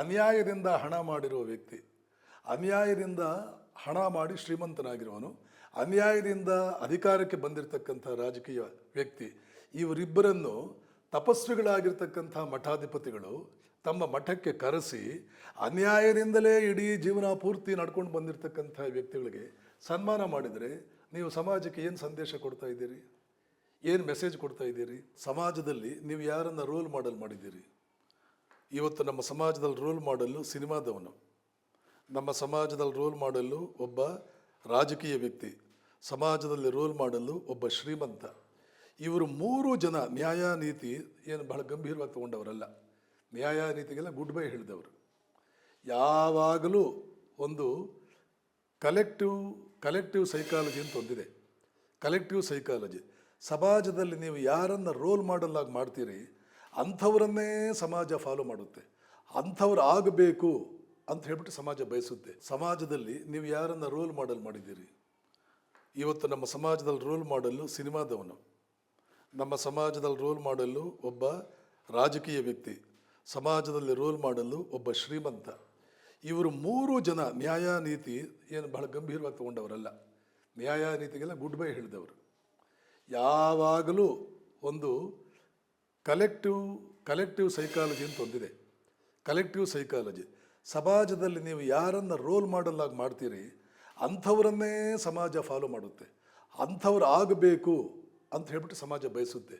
ಅನ್ಯಾಯದಿಂದ ಹಣ ಮಾಡಿರುವ ವ್ಯಕ್ತಿ, ಅನ್ಯಾಯದಿಂದ ಹಣ ಮಾಡಿ ಶ್ರೀಮಂತನಾಗಿರುವನು, ಅನ್ಯಾಯದಿಂದ ಅಧಿಕಾರಕ್ಕೆ ಬಂದಿರತಕ್ಕಂಥ ರಾಜಕೀಯ ವ್ಯಕ್ತಿ, ಇವರಿಬ್ಬರನ್ನು ತಪಸ್ವಿಗಳಾಗಿರ್ತಕ್ಕಂಥ ಮಠಾಧಿಪತಿಗಳು ತಮ್ಮ ಮಠಕ್ಕೆ ಕರೆಸಿ ಅನ್ಯಾಯದಿಂದಲೇ ಇಡೀ ಜೀವನ ಪೂರ್ತಿ ನಡ್ಕೊಂಡು ಬಂದಿರತಕ್ಕಂಥ ವ್ಯಕ್ತಿಗಳಿಗೆ ಸನ್ಮಾನ ಮಾಡಿದರೆ ನೀವು ಸಮಾಜಕ್ಕೆ ಏನು ಸಂದೇಶ ಕೊಡ್ತಾ ಇದ್ದೀರಿ, ಏನು ಮೆಸೇಜ್ ಕೊಡ್ತಾ ಇದ್ದೀರಿ? ಸಮಾಜದಲ್ಲಿ ನೀವು ಯಾರನ್ನು ರೋಲ್ ಮಾಡೆಲ್ ಮಾಡಿದ್ದೀರಿ? ಇವತ್ತು ನಮ್ಮ ಸಮಾಜದಲ್ಲಿ ರೋಲ್ ಮಾಡೆಲ್ಲು ಸಿನಿಮಾದವನು, ನಮ್ಮ ಸಮಾಜದಲ್ಲಿ ರೋಲ್ ಮಾಡೆಲ್ಲು ಒಬ್ಬ ರಾಜಕೀಯ ವ್ಯಕ್ತಿ, ಸಮಾಜದಲ್ಲಿ ರೋಲ್ ಮಾಡಲು ಒಬ್ಬ ಶ್ರೀಮಂತ. ಇವರು ಮೂರು ಜನ ನ್ಯಾಯ ನೀತಿ ಏನು ಬಹಳ ಗಂಭೀರವಾಗಿ ತಗೊಂಡವರಲ್ಲ, ನ್ಯಾಯ ನೀತಿಗೆಲ್ಲ ಗುಡ್ ಬೈ ಹೇಳಿದವರು. ಯಾವಾಗಲೂ ಒಂದು ಕಲೆಕ್ಟಿವ್ ಸೈಕಾಲಜಿ ಅಂತ ಒಂದಿದೆ. ಕಲೆಕ್ಟಿವ್ ಸೈಕಾಲಜಿ, ಸಮಾಜದಲ್ಲಿ ನೀವು ಯಾರನ್ನು ರೋಲ್ ಮಾಡೆಲ್ ಆಗಿ ಮಾಡ್ತೀರಿ ಅಂಥವರನ್ನೇ ಸಮಾಜ ಫಾಲೋ ಮಾಡುತ್ತೆ. ಅಂಥವ್ರು ಆಗಬೇಕು ಅಂತ ಹೇಳ್ಬಿಟ್ಟು ಸಮಾಜ ಬಯಸುತ್ತೆ. ಸಮಾಜದಲ್ಲಿ ನೀವು ಯಾರನ್ನು ರೋಲ್ ಮಾಡೆಲ್ ಮಾಡಿದ್ದೀರಿ? ಇವತ್ತು ನಮ್ಮ ಸಮಾಜದಲ್ಲಿ ರೋಲ್ ಮಾಡೆಲ್ಲು ಸಿನಿಮಾದವನು, ನಮ್ಮ ಸಮಾಜದಲ್ಲಿ ರೋಲ್ ಮಾಡೆಲ್ಲು ಒಬ್ಬ ರಾಜಕೀಯ ವ್ಯಕ್ತಿ, ಸಮಾಜದಲ್ಲಿ ರೋಲ್ ಮಾಡಲು ಒಬ್ಬ ಶ್ರೀಮಂತ. ಇವರು ಮೂರು ಜನ ನ್ಯಾಯ ನೀತಿ ಏನು ಬಹಳ ಗಂಭೀರವಾಗಿ ತಗೊಂಡವರಲ್ಲ, ನ್ಯಾಯ ನೀತಿಗೆಲ್ಲ ಗುಡ್ ಬೈ ಹೇಳಿದವರು. ಯಾವಾಗಲೂ ಒಂದು ಕಲೆಕ್ಟಿವ್ ಸೈಕಾಲಜಿ ಅಂತ ಒಂದಿದೆ. ಕಲೆಕ್ಟಿವ್ ಸೈಕಾಲಜಿ, ಸಮಾಜದಲ್ಲಿ ನೀವು ಯಾರನ್ನು ರೋಲ್ ಮಾಡೆಲ್ ಆಗಿ ಮಾಡ್ತೀರಿ ಅಂಥವರನ್ನೇ ಸಮಾಜ ಫಾಲೋ ಮಾಡುತ್ತೆ. ಅಂಥವ್ರು ಆಗಬೇಕು ಅಂತ ಹೇಳ್ಬಿಟ್ಟು ಸಮಾಜ ಬಯಸುತ್ತೆ.